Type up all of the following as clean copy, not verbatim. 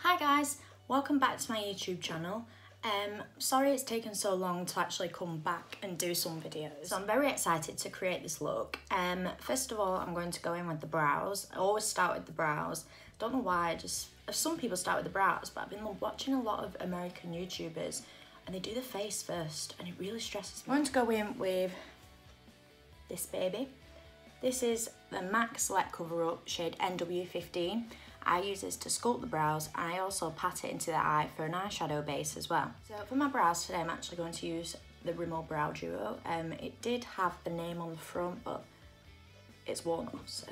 Hi guys, welcome back to my YouTube channel. Sorry it's taken so long to actually come back and do some videos. So I'm very excited to create this look. First of all, I'm going to go in with the brows. I always start with the brows. Don't know why, some people start with the brows, but I've been watching a lot of American YouTubers and they do the face first and it really stresses me. I'm going to go in with this baby. This is the MAC Select Cover Up shade NW15. I use this to sculpt the brows and I also pat it into the eye for an eyeshadow base as well. So for my brows today, I'm actually going to use the Rimmel Brow Duo. It did have the name on the front, but it's worn off, so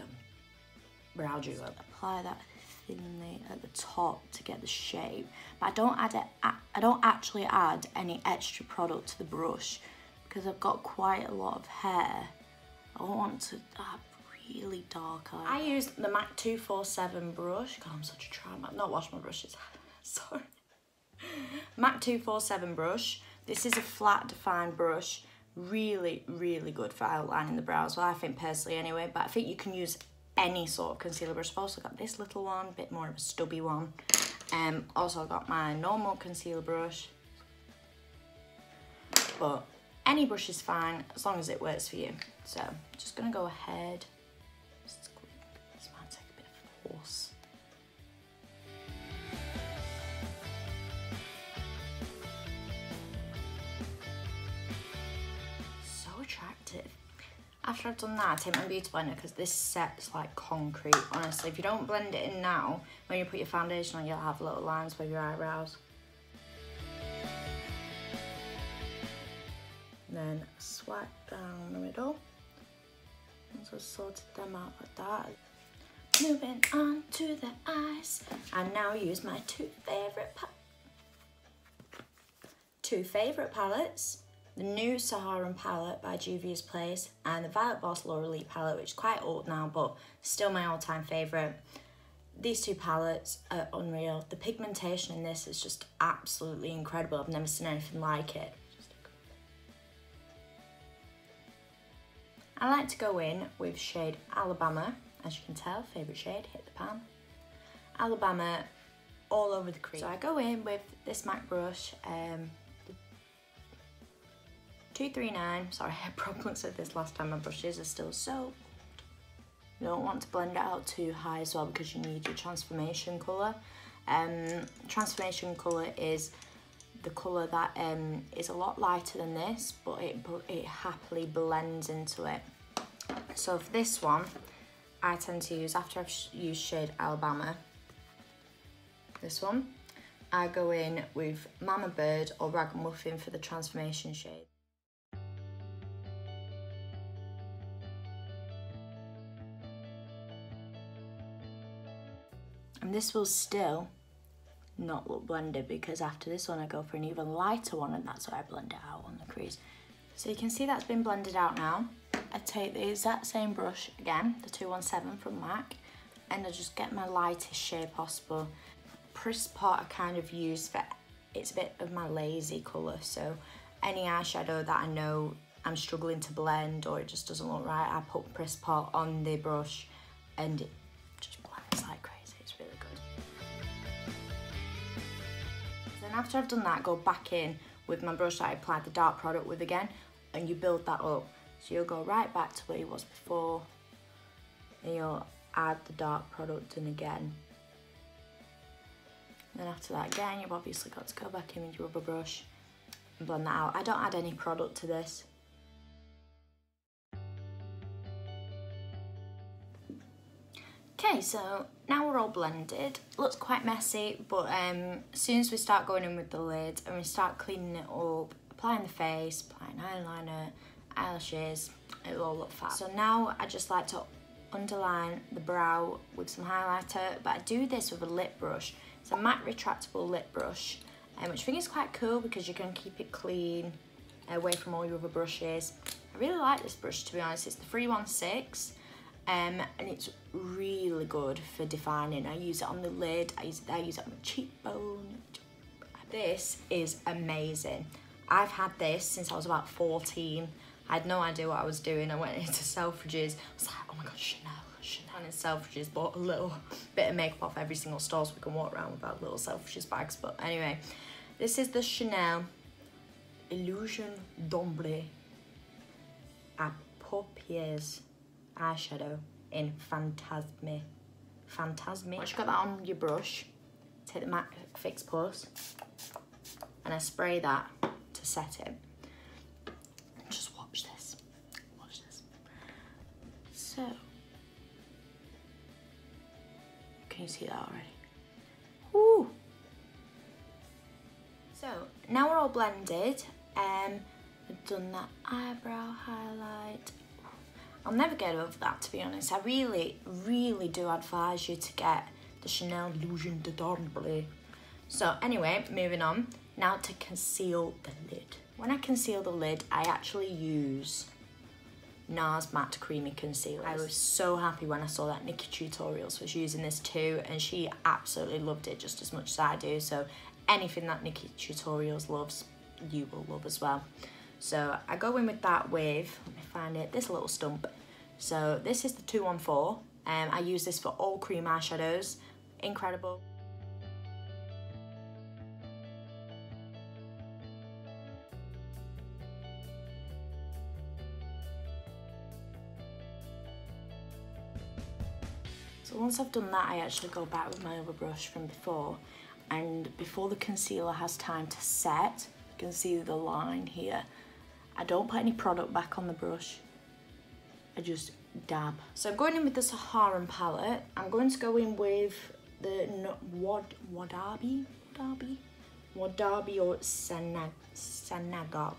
Brow Duo. Apply that thinly at the top to get the shape, but I don't actually add any extra product to the brush because I've got quite a lot of hair. I don't want to have really dark eyes. I used the MAC 247 brush. God, I'm such a tramp. I've not washed my brushes. Sorry. MAC 247 brush. This is a flat defined brush. Really, really good for outlining the brows. Well, I think personally anyway, but I think you can use any sort of concealer brush. I've also got this little one, a bit more of a stubby one. Also I've got my normal concealer brush. But any brush is fine as long as it works for you. So I'm just gonna go ahead. This might take a bit of force. So attractive. After I've done that, I take my beauty blender because this sets like concrete. Honestly, if you don't blend it in now, when you put your foundation on, you'll have little lines with your eyebrows. Then swipe down the middle. Once I've sorted them out like that. Moving on to the eyes. I now use my two favourite palettes. The new Saharan palette by Juvia's Place and the Violet Voss Laura Lee palette, which is quite old now, but still my all-time favourite. These two palettes are unreal. The pigmentation in this is just absolutely incredible. I've never seen anything like it. I like to go in with shade Alabama. As you can tell, favourite shade, hit the pan. Alabama all over the crease. So I go in with this MAC brush, 239. Sorry, I had problems with this last time. My brushes are still so. You don't want to blend it out too high as well because you need your transformation colour. Transformation colour is the colour that is a lot lighter than this, but it happily blends into it. So for this one, I tend to use, after I've used shade Alabama, this one, I go in with Mama Bird or Ragamuffin for the transformation shade. And this will still not look blended because after this one I go for an even lighter one and that's why I blend it out on the crease. So you can see that's been blended out now. I take the exact same brush again, the 217 from MAC, and I just get my lightest shade possible. Press pot I kind of use for, it's a bit of my lazy colour, so any eyeshadow that I know I'm struggling to blend or it just doesn't look right, I put press pot on the brush and it just blends like crazy. It's really good. Then after I've done that, go back in with my brush that I applied the dark product with again, and you build that up. So you'll go right back to where you was before, and you'll add the dark product in again. And then after that again, you've obviously got to go back in with your rubber brush and blend that out. I don't add any product to this. Okay, so now we're all blended. Looks quite messy, but as soon as we start going in with the lid and we start cleaning it up, applying the face, applying eyeliner, eyelashes, it'll all look fab. So now I just like to underline the brow with some highlighter, but I do this with a lip brush. It's a MAC retractable lip brush, which I think is quite cool because you can keep it clean, away from all your other brushes. I really like this brush, to be honest. It's the 316. And it's really good for defining. I use it on the lid, I use it on my cheekbone. This is amazing. I've had this since I was about 14. I had no idea what I was doing. I went into Selfridges. I was like, oh my God, Chanel. And in Selfridges, bought a little bit of makeup off every single store so we can walk around with our little Selfridges bags. But anyway, this is the Chanel Illusion d'Ombre à Paupières eyeshadow in Fantasme. Once you got that on your brush, take the MAC Fix Plus and I spray that to set it. Just watch this. So, can you see that already? Woo! So, now we're all blended. I've done that eyebrow highlight. I'll never get over that, to be honest. I really, really do advise you to get the Chanel Illusion d'Ombre. So anyway, moving on. Now to conceal the lid. When I conceal the lid, I actually use NARS Matte Creamy Concealer. I was so happy when I saw that Nikki Tutorials was using this too, and she absolutely loved it just as much as I do. So anything that Nikki Tutorials loves, you will love as well. So I go in with that with, let me find it, this little stump. So this is the 214. I use this for all cream eyeshadows. Incredible. So once I've done that, I actually go back with my other brush from before, and before the concealer has time to set, you can see the line here. I don't put any product back on the brush, I just dab. So I'm going in with the Saharan palette. I'm going to go in with the Wadabi or Sanagar.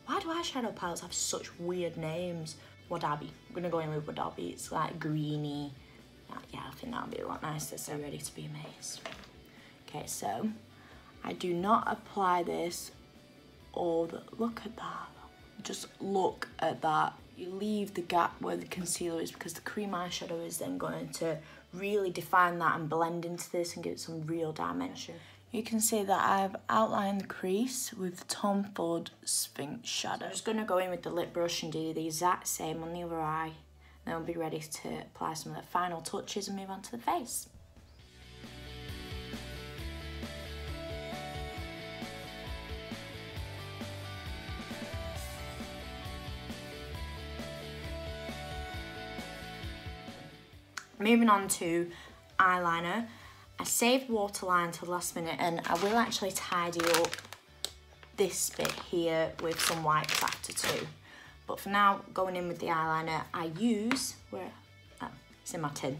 Why do eyeshadow palettes have such weird names? Wadabi. I'm gonna go in with Wadabi. It's like greeny. Yeah, I think that'll be a lot nicer. So ready to be amazed. Okay, so I do not apply this look at that. Just look at that. You leave the gap where the concealer is because the cream eyeshadow is then going to really define that and blend into this and give it some real dimension. You can see that I've outlined the crease with Tom Ford Sphinx shadow. So I'm just going to go in with the lip brush and do the exact same on the other eye. Then we'll be ready to apply some of the final touches and move on to the face. Moving on to eyeliner. I saved waterline till the last minute, and I will actually tidy up this bit here with some wipes after too. But for now, going in with the eyeliner, I use, it's in my tin.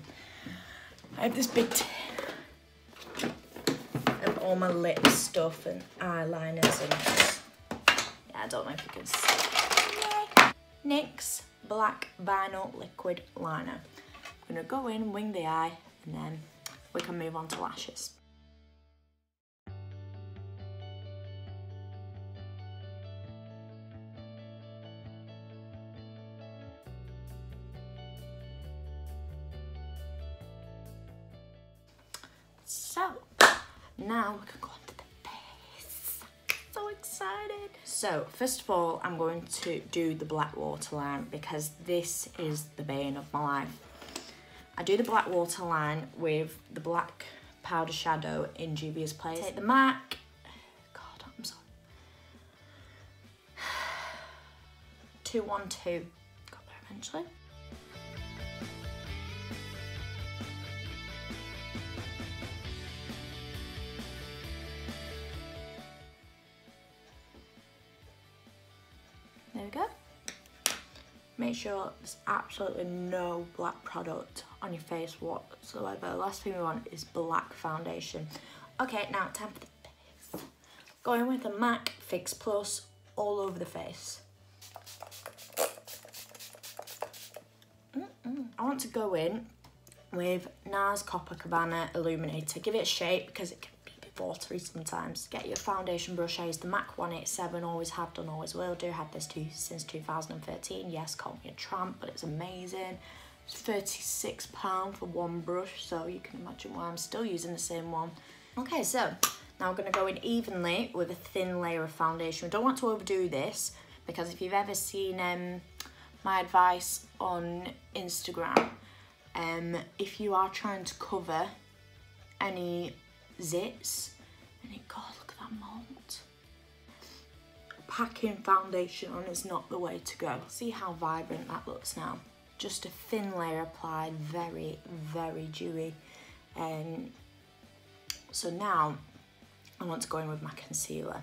I have this big tin of all my lip stuff and eyeliners and yeah, I don't know if you can see. NYX Black Vinyl Liquid Liner. I'm gonna go in, wing the eye, and then we can move on to lashes. So, now we can go on to the face. So excited. So, first of all, I'm going to do the black waterline because this is the bane of my life. I do the black waterline with the black powder shadow in Juvia's Place. Take the MAC, God, I'm sorry, 212, got there eventually. There we go. Make sure there's absolutely no black product on your face whatsoever. The last thing we want is black foundation. Okay, now time for the face. Going with the MAC Fix Plus all over the face. I want to go in with NARS Copacabana Illuminator. Give it a shape because it can be a bit watery sometimes. Get your foundation brush. I use the MAC 187, always have done, always will do. Had this since 2013. Yes, call me a tramp, but it's amazing. It's £36 for one brush, so you can imagine why I'm still using the same one. Okay, so now we're going to go in evenly with a thin layer of foundation. We don't want to overdo this because if you've ever seen my advice on Instagram, if you are trying to cover any zits, and God, look at that mold. Packing foundation on is not the way to go. See how vibrant that looks now? Just a thin layer applied, very, very dewy. So now I want to go in with my concealer.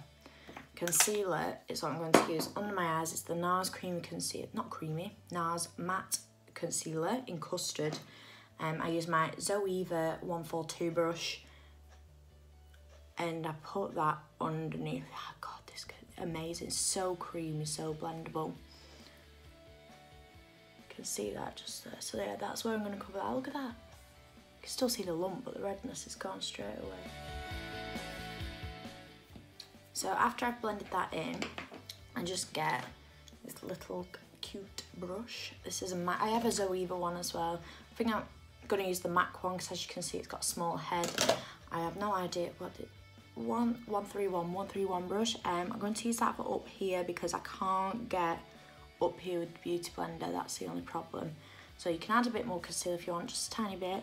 Concealer is what I'm going to use under my eyes. It's the NARS Creamy Concealer, not creamy, NARS Matte Concealer in Custard. I use my Zoeva 142 brush and I put that underneath. Oh God, this is amazing, so creamy, so blendable. You can see that just there. So yeah, that's where I'm going to cover that. Look at that. You can still see the lump, but the redness is gone straight away. So after I've blended that in, I just get this little cute brush. This is a matte. I have a Zoeva one as well. I think I'm going to use the MAC one because, as you can see, it's got a small head. I have no idea what it 131 brush. I'm going to use that for up here because I can't get up here with the Beauty Blender. That's the only problem. So you can add a bit more concealer if you want, just a tiny bit,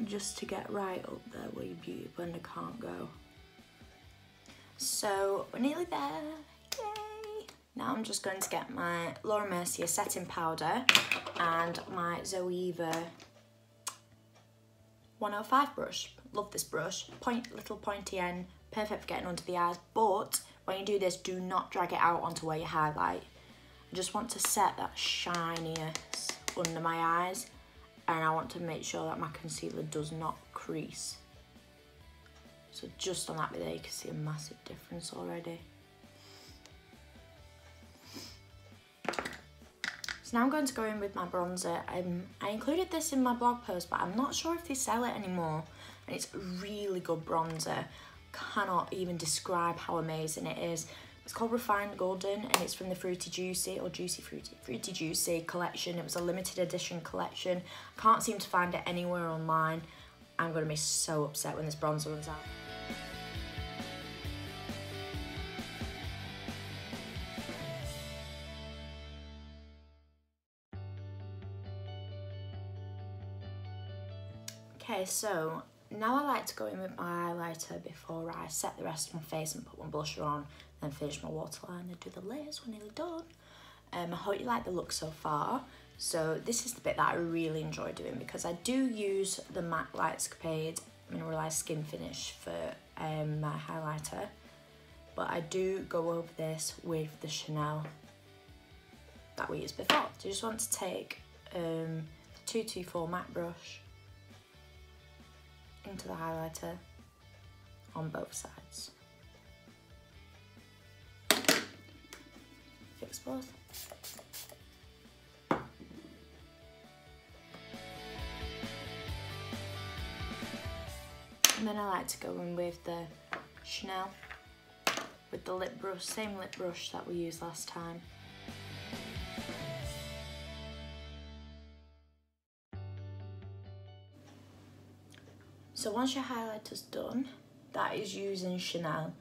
just to get right up there where your Beauty Blender can't go. So we're nearly there, yay! Now I'm just going to get my Laura Mercier setting powder and my Zoeva 105 brush. Love this brush, little pointy end, perfect for getting under the eyes, but when you do this, do not drag it out onto where you highlight. I just want to set that shininess under my eyes, and I want to make sure that my concealer does not crease. So just on that bit there, you can see a massive difference already. So now I'm going to go in with my bronzer. I included this in my blog post, but I'm not sure if they sell it anymore. And it's a really good bronzer. Cannot even describe how amazing it is. It's called Refined Golden, and it's from the Fruity Juicy, or Fruity Juicy collection. It was a limited edition collection. Can't seem to find it anywhere online. I'm going to be so upset when this bronzer runs out. Okay, so now I like to go in with my highlighter before I set the rest of my face and put my blusher on, then finish my waterline and do the layers. We're nearly done. I hope you like the look so far. So this is the bit that I really enjoy doing because I do use the MAC Lightscapade Mineralized Skin Finish for my highlighter, but I do go over this with the Chanel that we used before. So you just want to take 224 matte brush into the highlighter on both sides. Fix both. And then I like to go in with the Chanel with the lip brush, same lip brush that we used last time. So once your highlighter's done, that is using Chanel.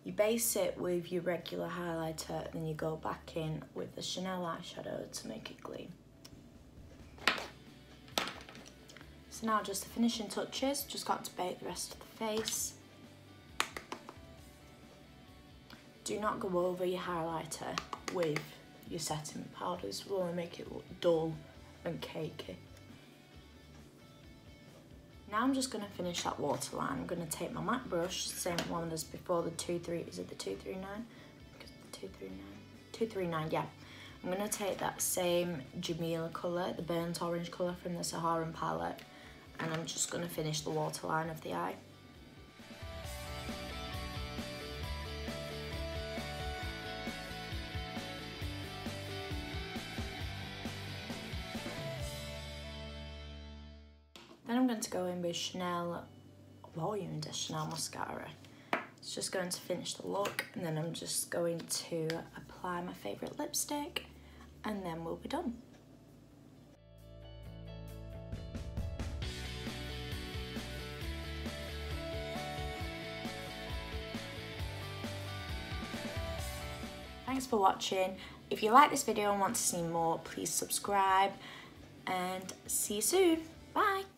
You base it with your regular highlighter and then you go back in with the Chanel eyeshadow to make it gleam. So now just the finishing touches, just got to bake the rest of the face. Do not go over your highlighter with your setting powders, will only make it look dull and cakey. Now I'm just going to finish that waterline. I'm going to take my matte brush, same one as before, the 239? Is it the 239? Because the 239? 239, yeah. I'm going to take that same Jamila colour, the burnt orange colour from the Saharan palette, and I'm just going to finish the waterline of the eye. Then I'm going to go in with Chanel Volume de Chanel Mascara. It's just going to finish the look, and then I'm just going to apply my favourite lipstick, and then we'll be done. thanks for watching. If you like this video and want to see more, please subscribe, and see you soon. Bye.